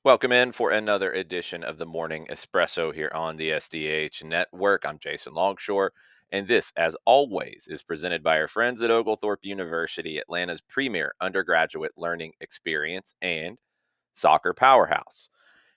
Welcome in for another edition of the Morning Espresso here on the SDH Network. I'm Jason Longshore, and this, as always, is presented by our friends at Oglethorpe University, Atlanta's premier undergraduate learning experience and soccer powerhouse.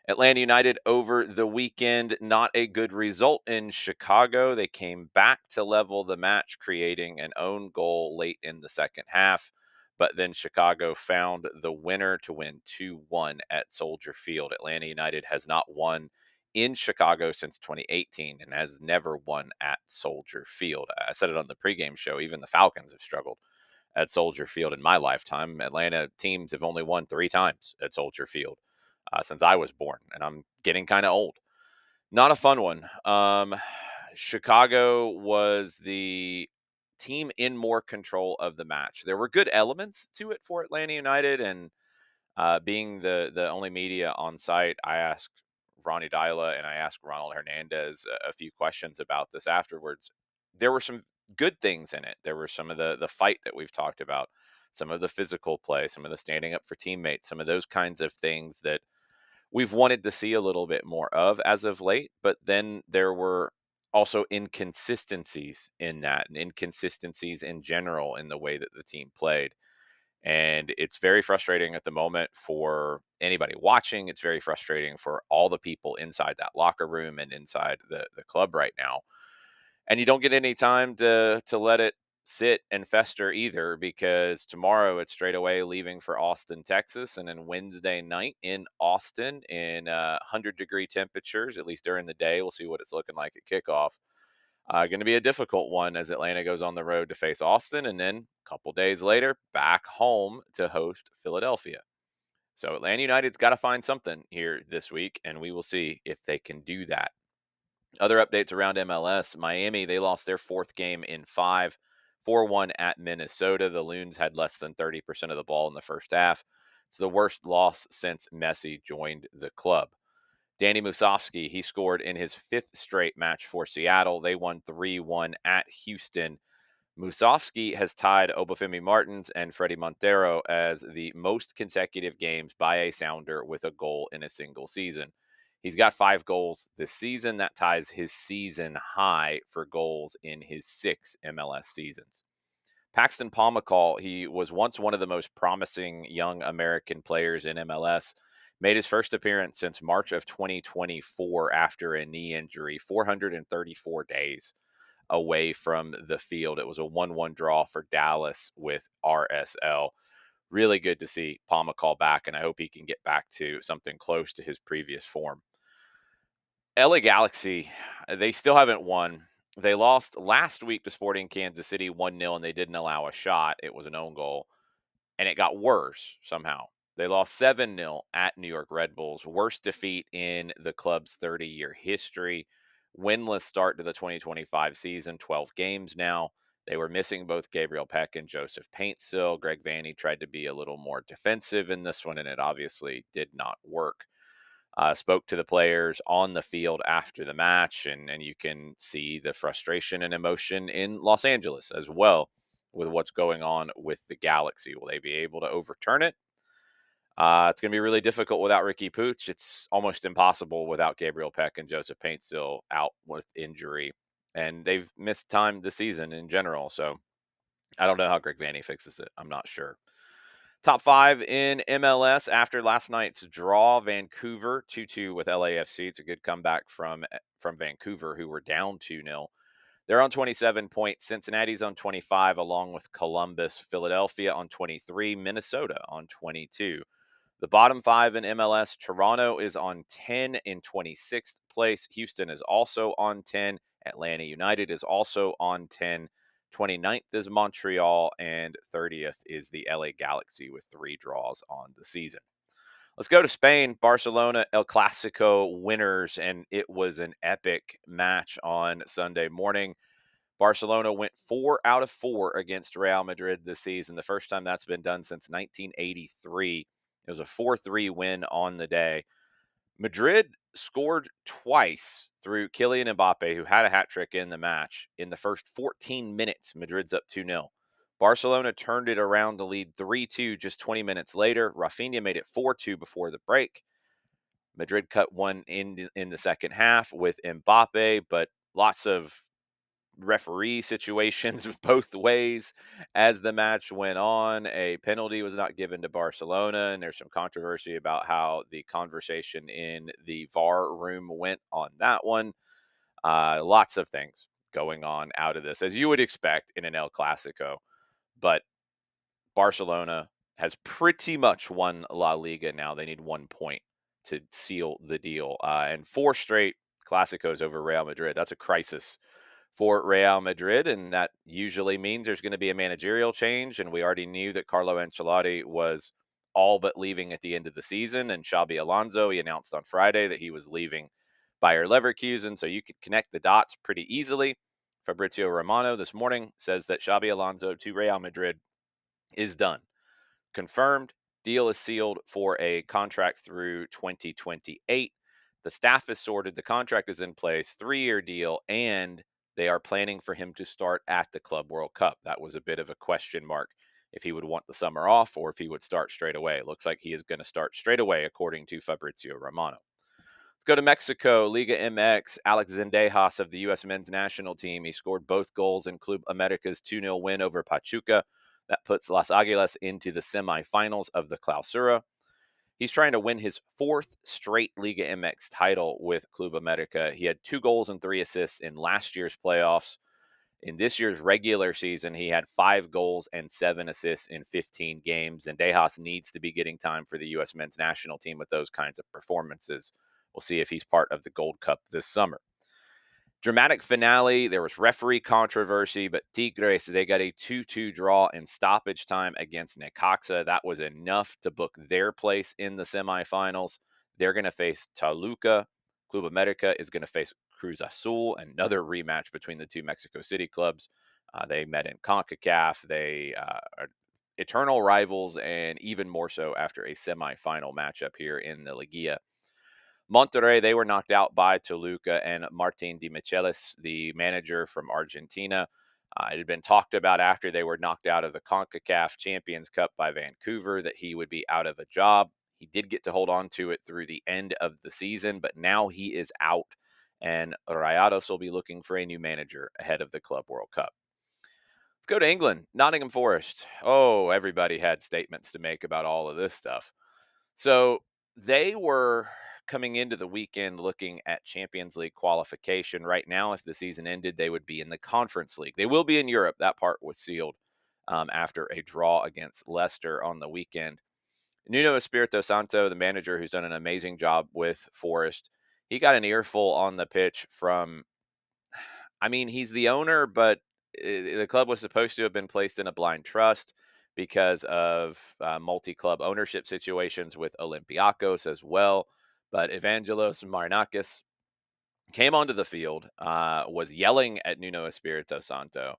Atlanta United over the weekend, not a good result in Chicago. They came back to level the match, creating an own goal late in the second half. But then Chicago found the winner to win 2-1 at Soldier Field. Atlanta United has not won in Chicago since 2018 and has never won at Soldier Field. I said it on the pregame show. Even the Falcons have struggled at Soldier Field in my lifetime. Atlanta teams have only won 3 times at Soldier Field since I was born, and I'm getting kind of old. Not a fun one. Chicago was the team in more control of the match. There were good elements to it for Atlanta United, and being the only media on site, I asked Ronnie Deila and I asked Ronald Hernandez a few questions about this afterwards. There were some good things in it. There were some of the fight that we've talked about, some of the physical play, some of the standing up for teammates, some of those kinds of things that we've wanted to see a little bit more of as of late. But then there were also inconsistencies in that, and inconsistencies in general in the way that the team played. And it's very frustrating at the moment for anybody watching. It's very frustrating for all the people inside that locker room and inside the club right now. And you don't get any time to let it sit and fester either, because tomorrow it's straight away leaving for Austin, Texas, and then Wednesday night in Austin in 100-degree temperatures, at least during the day. We'll see what it's looking like at kickoff. Going to be a difficult one as Atlanta goes on the road to face Austin, and then a couple days later back home to host Philadelphia. So Atlanta United's got to find something here this week, and we will see if they can do that. Other updates around MLS: Miami, they lost their fourth game in five, 4-1 at Minnesota. The Loons had less than 30% of the ball in the first half. It's the worst loss since Messi joined the club. Danny Musovski, he scored in his fifth straight match for Seattle. They won 3-1 at Houston. Musovski has tied Obafemi Martins and Freddie Montero as the most consecutive games by a Sounder with a goal in a single season. He's got 5 goals this season. That ties his season high for goals in his 6 MLS seasons. Paxton Pomykal, he was once one of the most promising young American players in MLS. Made his first appearance since March of 2024 after a knee injury, 434 days away from the field. It was a 1-1 draw for Dallas with RSL. Really good to see Pomykal back, and I hope he can get back to something close to his previous form. LA Galaxy, they still haven't won. They lost last week to Sporting Kansas City 1-0, and they didn't allow a shot. It was an own goal, and it got worse somehow. They lost 7-0 at New York Red Bulls, worst defeat in the club's 30-year history. Winless start to the 2025 season, 12 games now. They were missing both Gabriel Peck and Joseph Paintsil. Greg Vanney tried to be a little more defensive in this one, and it obviously did not work. Spoke to the players on the field after the match, and you can see the frustration and emotion in Los Angeles as well with what's going on with the Galaxy. Will they be able to overturn it? It's going to be really difficult without Ricky Pooch. It's almost impossible without Gabriel Peck and Joseph Paint still out with injury. And they've missed time this season in general. So I don't know how Greg Vanney fixes it. I'm not sure. Top 5 in MLS after last night's draw. Vancouver 2-2 with LAFC. It's a good comeback from Vancouver, who were down 2-0. They're on 27 points. Cincinnati's on 25, along with Columbus. Philadelphia on 23. Minnesota on 22. The bottom 5 in MLS: Toronto is on 10 in 26th place. Houston is also on 10. Atlanta United is also on 10. 29th is Montreal, and 30th is the LA Galaxy with 3 draws on the season. Let's go to Spain. Barcelona, El Clásico winners, and it was an epic match on Sunday morning. Barcelona went 4 out of 4 against Real Madrid this season, the first time that's been done since 1983. It was a 4-3 win on the day. Madrid scored twice through Kylian Mbappe, who had a hat trick in the match. In the first 14 minutes, Madrid's up 2-0. Barcelona turned it around to lead 3-2 just 20 minutes later. Rafinha made it 4-2 before the break. Madrid cut one in the second half with Mbappe, but lots of referee situations both ways as the match went on. A penalty was not given to Barcelona, and there's some controversy about how the conversation in the VAR room went on that one. Lots of things going on out of this, as you would expect in an El Clasico. But Barcelona has pretty much won La Liga now. They need 1 point to seal the deal. And four straight Clásicos over Real Madrid. That's a crisis for Real Madrid, and that usually means there's going to be a managerial change. And we already knew that Carlo Ancelotti was all but leaving at the end of the season. And Xabi Alonso, he announced on Friday that he was leaving Bayer Leverkusen, so you could connect the dots pretty easily. Fabrizio Romano this morning says that Xabi Alonso to Real Madrid is done. Confirmed. Deal is sealed for a contract through 2028. The staff is sorted. The contract is in place. 3-year deal. And they are planning for him to start at the Club World Cup. That was a bit of a question mark if he would want the summer off or if he would start straight away. It looks like he is going to start straight away, according to Fabrizio Romano. Let's go to Mexico, Liga MX. Alex Zendejas of the U.S. men's national team. He scored both goals in Club America's 2-0 win over Pachuca. That puts Las Águilas into the semifinals of the Clausura. He's trying to win his fourth straight Liga MX title with Club America. He had 2 goals and 3 assists in last year's playoffs. In this year's regular season, he had 5 goals and 7 assists in 15 games. And Dejas needs to be getting time for the U.S. men's national team with those kinds of performances. We'll see if he's part of the Gold Cup this summer. Dramatic finale. There was referee controversy, but Tigres, they got a 2-2 draw in stoppage time against Necaxa. That was enough to book their place in the semifinals. They're going to face Toluca. Club America is going to face Cruz Azul, another rematch between the two Mexico City clubs. They met in CONCACAF. They are eternal rivals, and even more so after a semifinal matchup here in the Liguilla. Monterrey, they were knocked out by Toluca, and Martin Di Michelis, the manager from Argentina. It had been talked about after they were knocked out of the CONCACAF Champions Cup by Vancouver that he would be out of a job. He did get to hold on to it through the end of the season, but now he is out, and Rayados will be looking for a new manager ahead of the Club World Cup. Let's go to England. Nottingham Forest. Oh, everybody had statements to make about all of this stuff. So they were coming into the weekend looking at Champions League qualification. Right now, if the season ended, they would be in the Conference League. They will be in Europe. That part was sealed after a draw against Leicester on the weekend. Nuno Espirito Santo, the manager who's done an amazing job with Forest, he got an earful on the pitch from, I mean, he's the owner, but the club was supposed to have been placed in a blind trust because of multi-club ownership situations with Olympiacos as well. But Evangelos Marinakis came onto the field, was yelling at Nuno Espirito Santo.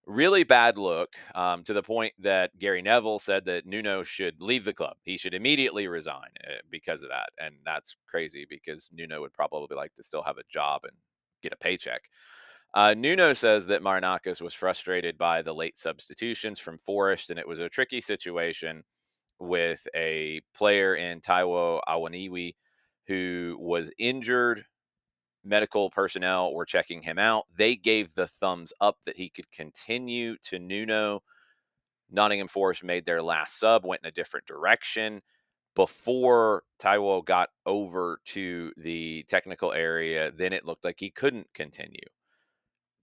Really bad look, to the point that Gary Neville said that Nuno should leave the club. He should immediately resign because of that. And that's crazy because Nuno would probably like to still have a job and get a paycheck. Nuno says that Marinakis was frustrated by the late substitutions from Forest, and it was a tricky situation with a player in Taiwo Awaniwi who was injured. Medical personnel were checking him out. They gave the thumbs up that he could continue to Nuno. Nottingham Forest made their last sub, went in a different direction. Before Taiwo got over to the technical area, then it looked like he couldn't continue.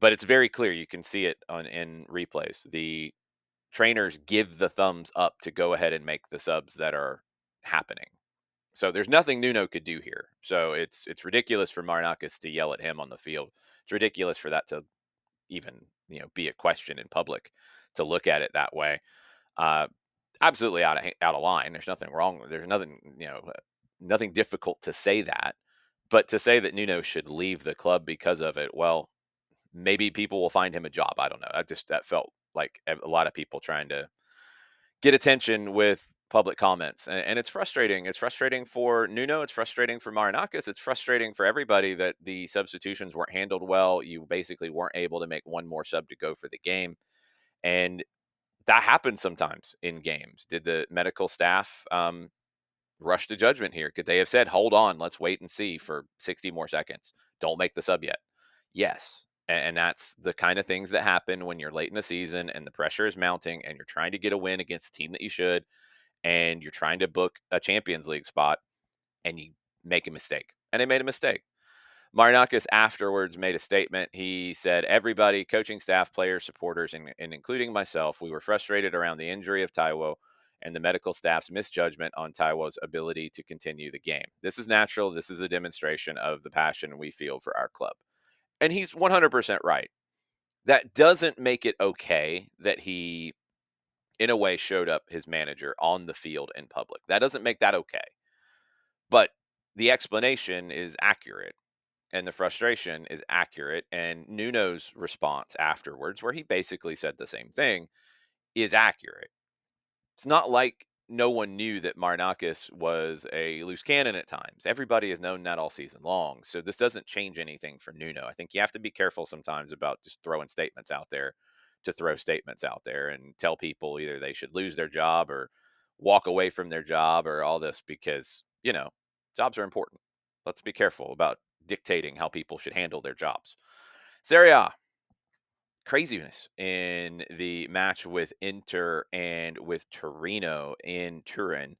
But it's very clear. You can see it in replays. The trainers give the thumbs up to go ahead and make the subs that are happening. So there's nothing Nuno could do here. So it's ridiculous for Marinakis to yell at him on the field. It's ridiculous for that to even be a question in public to look at it that way. Uh, Absolutely out of line. There's nothing wrong. There's nothing nothing difficult to say that. But to say that Nuno should leave the club because of it, well, maybe people will find him a job. I don't know. That felt like a lot of people trying to get attention with public comments. And it's frustrating. It's frustrating for Nuno. It's frustrating for Marinakis. It's frustrating for everybody that the substitutions weren't handled well. You basically weren't able to make one more sub to go for the game. And that happens sometimes in games. Did the medical staff rush to judgment here? Could they have said, hold on, let's wait and see for 60 more seconds? Don't make the sub yet. Yes. And that's the kind of things that happen when you're late in the season and the pressure is mounting and you're trying to get a win against a team that you should, and you're trying to book a Champions League spot and you make a mistake. And they made a mistake. Marinakis afterwards made a statement. He said, everybody, coaching staff, players, supporters, and including myself, we were frustrated around the injury of Taiwo and the medical staff's misjudgment on Taiwo's ability to continue the game. This is natural. This is a demonstration of the passion we feel for our club. And he's 100% right. That doesn't make it okay that he, in a way, showed up his manager on the field in public. That doesn't make that okay. But the explanation is accurate and the frustration is accurate. And Nuno's response afterwards, where he basically said the same thing, is accurate. It's not like no one knew that Marinakis was a loose cannon at times. Everybody has known that all season long. So this doesn't change anything for Nuno. I think you have to be careful sometimes about just throwing statements out there to throw statements out there and tell people either they should lose their job or walk away from their job or all this because, jobs are important. Let's be careful about dictating how people should handle their jobs. Serie A, craziness in the match with Inter and with Torino in Turin.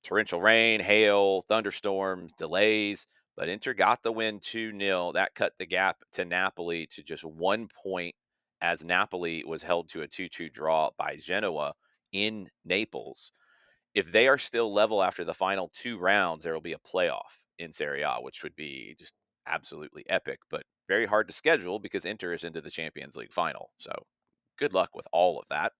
Torrential rain, hail, thunderstorms, delays, but Inter got the win 2-0. That cut the gap to Napoli to just 1 point as Napoli was held to a 2-2 draw by Genoa in Naples. If they are still level after the final two rounds, there will be a playoff in Serie A, which would be just absolutely epic, but very hard to schedule because Inter is into the Champions League final. So good luck with all of that.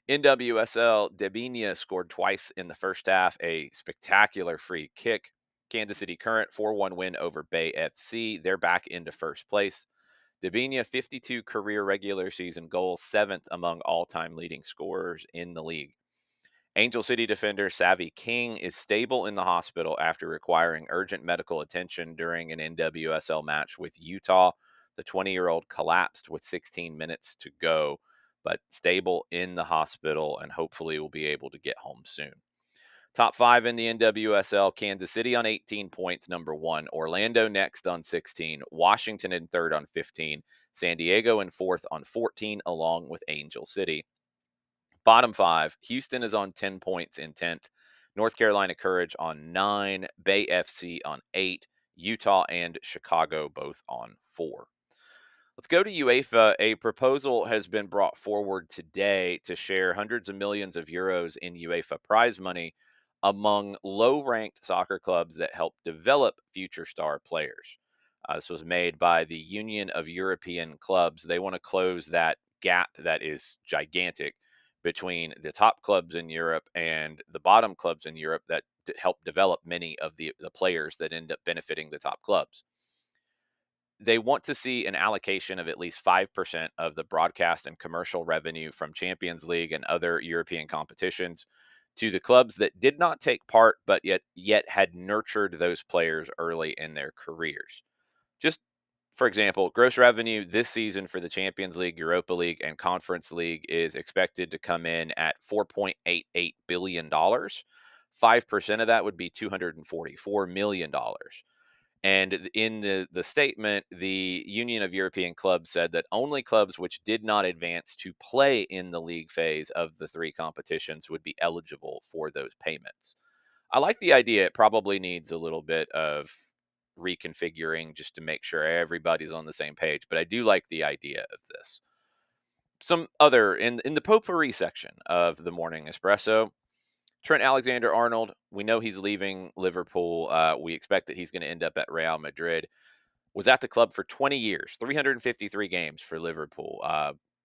NWSL, Debinia scored twice in the first half, a spectacular free kick. Kansas City Current 4-1 win over Bay FC. They're back into first place. Debinia 52 career regular season goals, seventh among all-time leading scorers in the league. Angel City defender Savvy King is stable in the hospital after requiring urgent medical attention during an NWSL match with Utah. The 20-year-old collapsed with 16 minutes to go, but stable in the hospital and hopefully will be able to get home soon. Top five in the NWSL, Kansas City on 18 points, number one. Orlando next on 16. Washington in third on 15. San Diego in fourth on 14, along with Angel City. Bottom five, Houston is on 10 points in 10th. North Carolina Courage on 9. Bay FC on 8. Utah and Chicago both on 4. Let's go to UEFA. A proposal has been brought forward today to share hundreds of millions of euros in UEFA prize money among low-ranked soccer clubs that help develop future star players. This was made by the Union of European Clubs. They want to close that gap that is gigantic between the top clubs in Europe and the bottom clubs in Europe that help develop many of the players that end up benefiting the top clubs. They want to see an allocation of at least 5% of the broadcast and commercial revenue from Champions League and other European competitions to the clubs that did not take part but yet had nurtured those players early in their careers. Just for example, gross revenue this season for the Champions League, Europa League, and Conference League is expected to come in at $4.88 billion. 5% of that would be $244 million. And in the statement, the Union of European Clubs said that only clubs which did not advance to play in the league phase of the three competitions would be eligible for those payments. I like the idea. It probably needs a little bit of reconfiguring just to make sure everybody's on the same page, but I do like the idea of this. Some other in the potpourri section of the Morning Espresso, Trent Alexander-Arnold, we know he's leaving Liverpool. We expect that he's going to end up at Real Madrid. Was at the club for 20 years, 353 games for Liverpool,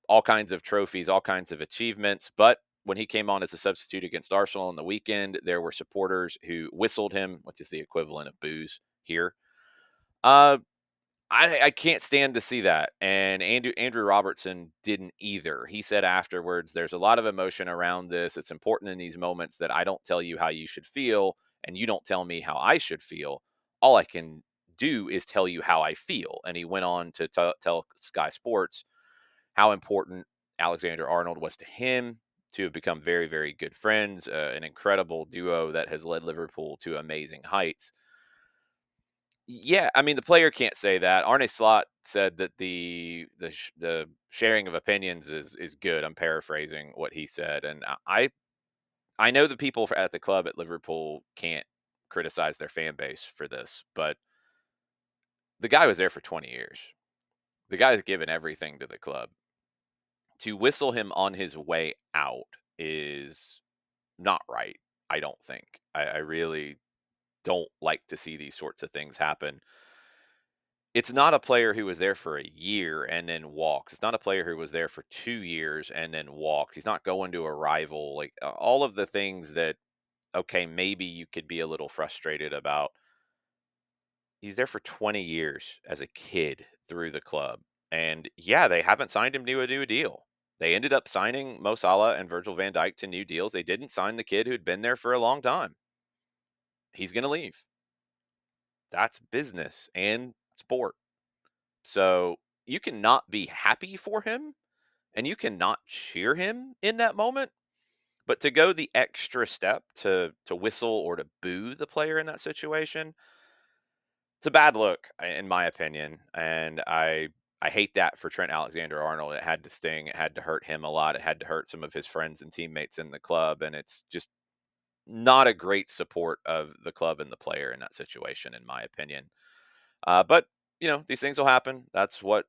all kinds of trophies, all kinds of achievements. But when he came on as a substitute against Arsenal on the weekend, there were supporters who whistled him, which is the equivalent of boos here. Uh, I can't stand to see that. And Andrew Robertson didn't either. He said afterwards, there's a lot of emotion around this. It's important in these moments that I don't tell you how you should feel and you don't tell me how I should feel. All I can do is tell you how I feel. And he went on to tell Sky Sports how important Alexander Arnold was to him, two have become very, very good friends, an incredible duo that has led Liverpool to amazing heights. Yeah, I mean, the player can't say that. Arne Slot said that the sharing of opinions is good. I'm paraphrasing what he said, and I know the people at the club at Liverpool can't criticize their fan base for this, but the guy was there for 20 years. The guy's given everything to the club. To whistle him on his way out is not right. I don't think. I really don't like to see these sorts of things happen. It's not a player who was there for a year and then walks. It's not a player who was there for 2 years and then walks. He's not going to a rival. Like all of the things that, okay, maybe you could be a little frustrated about. He's there for 20 years as a kid through the club. And yeah, they haven't signed him to a new deal. They ended up signing Mo Salah and Virgil van Dijk to new deals. They didn't sign the kid who'd been there for a long time. He's going to leave. That's business and sport. So you cannot be happy for him and you cannot cheer him in that moment. But to go the extra step to whistle or to boo the player in that situation, it's a bad look, in my opinion, and I hate that for Trent Alexander-Arnold. It had to sting. It had to hurt him a lot. It had to hurt some of his friends and teammates in the club, and it's just not a great support of the club and the player in that situation, in my opinion. But these things will happen. That's what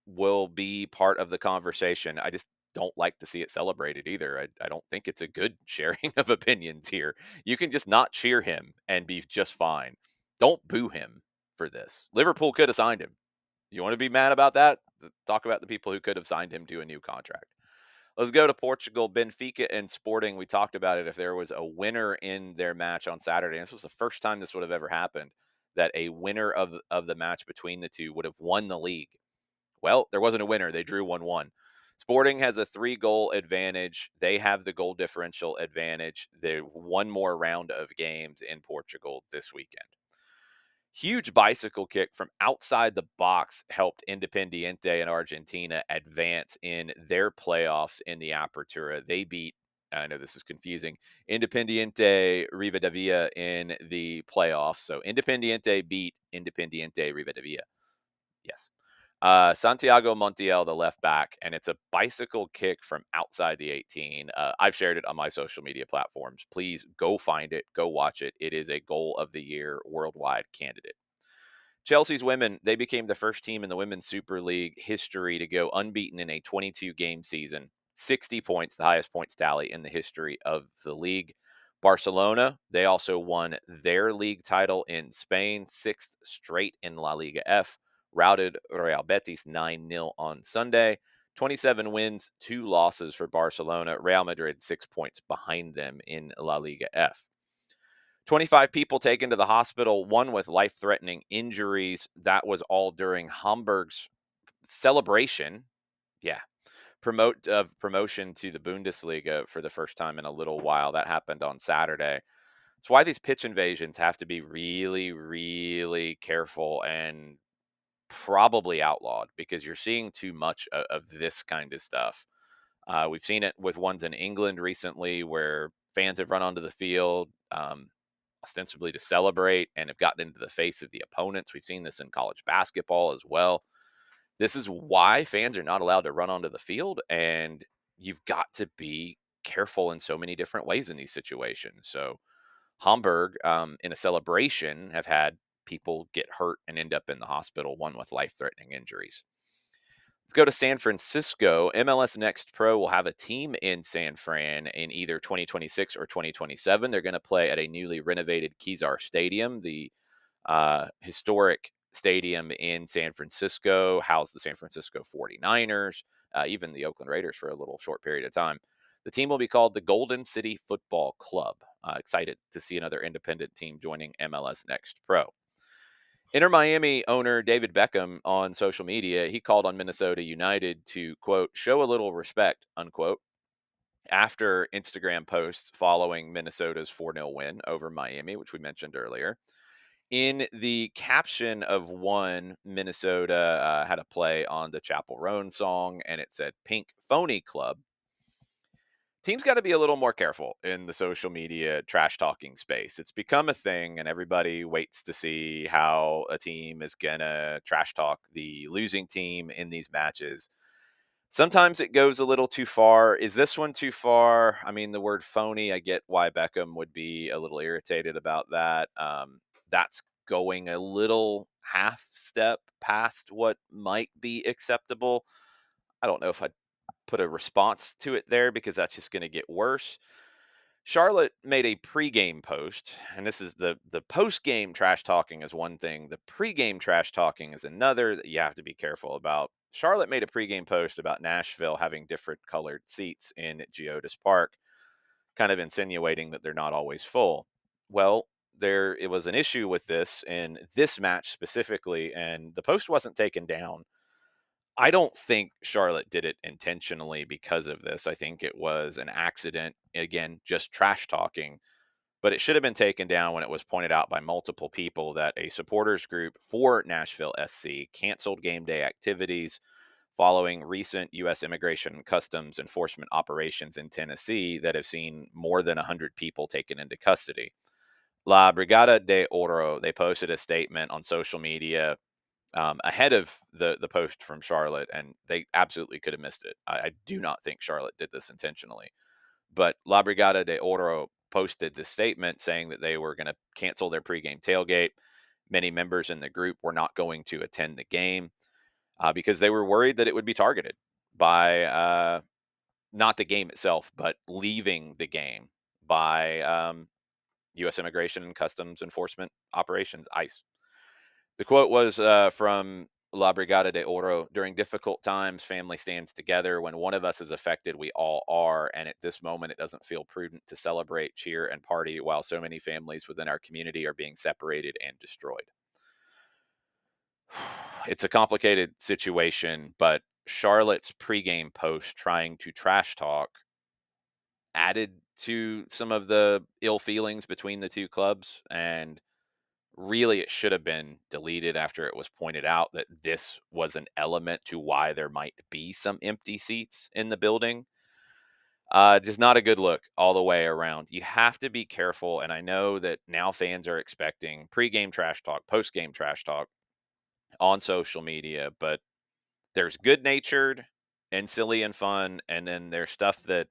will be part of the conversation. I just don't like to see it celebrated either. I don't think it's a good sharing of opinions here. You can just not cheer him and be just fine. Don't boo him for this. Liverpool could have signed him. You want to be mad about that? Talk about the people who could have signed him to a new contract. Let's go to Portugal. Benfica and Sporting. We talked about it. If there was a winner in their match on Saturday, and this was the first time this would have ever happened, that a winner of the match between the two would have won the league. Well, there wasn't a winner. They drew 1-1. Sporting has a 3-goal advantage. They have the goal differential advantage. They one more round of games in Portugal this weekend. Huge bicycle kick from outside the box helped Independiente in Argentina advance in their playoffs in the Apertura. They beat, I know this is confusing, Independiente Rivadavia in the playoffs. So Independiente beat Independiente Rivadavia. Yes. Santiago Montiel, the left back, and it's a bicycle kick from outside the 18. I've shared it on my social media platforms. Please go find it, go watch it. It is a goal of the year worldwide candidate. Chelsea's women, they became the first team in the Women's Super League history to go unbeaten in a 22-game season. 60 points, the highest points tally in the history of the league. Barcelona, they also won their league title in Spain, sixth straight in La Liga F, routed Real Betis 9-0 on Sunday. 27 wins, 2 losses for Barcelona. Real Madrid 6 points behind them in La Liga F. 25 people taken to the hospital, one with life-threatening injuries. That was all during Hamburg's celebration. Yeah. Promotion to the Bundesliga for the first time in a little while. That happened on Saturday. It's why these pitch invasions have to be really, really careful and probably outlawed because you're seeing too much of this kind of stuff. We've seen it with ones in England recently where fans have run onto the field ostensibly to celebrate and have gotten into the face of the opponents. We've seen this in college basketball as well. This is why fans are not allowed to run onto the field, and you've got to be careful in so many different ways in these situations. So Hamburg, in a celebration, have had people get hurt and end up in the hospital, one with life-threatening injuries. Let's go to San Francisco. MLS Next Pro will have a team in San Fran in either 2026 or 2027. They're going to play at a newly renovated Kezar Stadium, the historic stadium in San Francisco, housed the San Francisco 49ers, even the Oakland Raiders for a little short period of time. The team will be called the Golden City Football Club. Excited to see another independent team joining MLS Next Pro. Inter Miami owner David Beckham on social media, he called on Minnesota United to, quote, show a little respect, unquote, after Instagram posts following Minnesota's 4-0 win over Miami, which we mentioned earlier. In the caption of one, Minnesota had a play on the Chapel Roan song, and it said Pink Phony Club. teams got to be a little more careful in the social media trash talking space. It's become a thing, and everybody waits to see how a team is going to trash talk the losing team in these matches. Sometimes it goes a little too far. Is this one too far? I mean, the word phony, I get why Beckham would be a little irritated about that. That's going a little half step past what might be acceptable. I don't know if I'd put a response to it there because that's just going to get worse. Charlotte made a pregame post, and this is the post-game trash talking is one thing. The pregame trash talking is another that you have to be careful about. Charlotte made a pregame post about Nashville having different colored seats in Geodis Park, kind of insinuating that they're not always full. Well, there it was an issue with this in this match specifically, and the post wasn't taken down. I don't think Charlotte did it intentionally because of this. I think it was an accident. Again, just trash talking, but it should have been taken down when it was pointed out by multiple people that a supporters group for Nashville SC canceled game day activities following recent U.S. Immigration and Customs Enforcement operations in Tennessee that have seen more than 100 people taken into custody. La Brigada de Oro, they posted a statement on social media ahead of the post from Charlotte, and they absolutely could have missed it. I do not think Charlotte did this intentionally, but La Brigada de Oro posted this statement saying that they were going to cancel their pregame tailgate. Many members in the group were not going to attend the game because they were worried that it would be targeted by not the game itself, but leaving the game by U.S. Immigration and Customs Enforcement operations, ICE. The quote was from La Brigada de Oro. During difficult times, family stands together. When one of us is affected, we all are. And at this moment, it doesn't feel prudent to celebrate, cheer, and party while so many families within our community are being separated and destroyed. It's a complicated situation, but Charlotte's pregame post trying to trash talk added to some of the ill feelings between the two clubs. And really, it should have been deleted after it was pointed out that this was an element to why there might be some empty seats in the building. Just not a good look all the way around. You have to be careful. And I know that now fans are expecting pregame trash talk, postgame trash talk on social media, but there's good natured and silly and fun. And then there's stuff that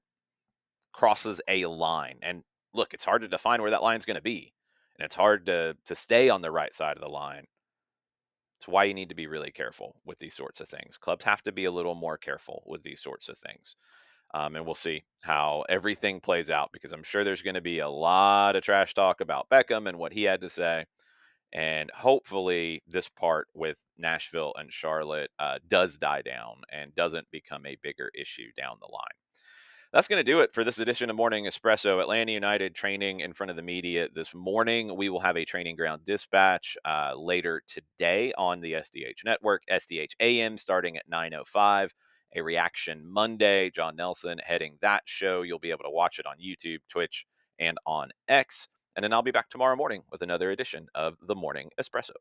crosses a line. And look, it's hard to define where that line's going to be. And it's hard to stay on the right side of the line. It's why you need to be really careful with these sorts of things. Clubs have to be a little more careful with these sorts of things. And we'll see how everything plays out because I'm sure there's going to be a lot of trash talk about Beckham and what he had to say. And hopefully, this part with Nashville and Charlotte does die down and doesn't become a bigger issue down the line. That's going to do it for this edition of Morning Espresso. Atlanta United training in front of the media this morning. We will have a training ground dispatch later today on the SDH Network, SDH AM, starting at 9:05. A reaction Monday. John Nelson heading that show. You'll be able to watch it on YouTube, Twitch, and on X. And then I'll be back tomorrow morning with another edition of the Morning Espresso.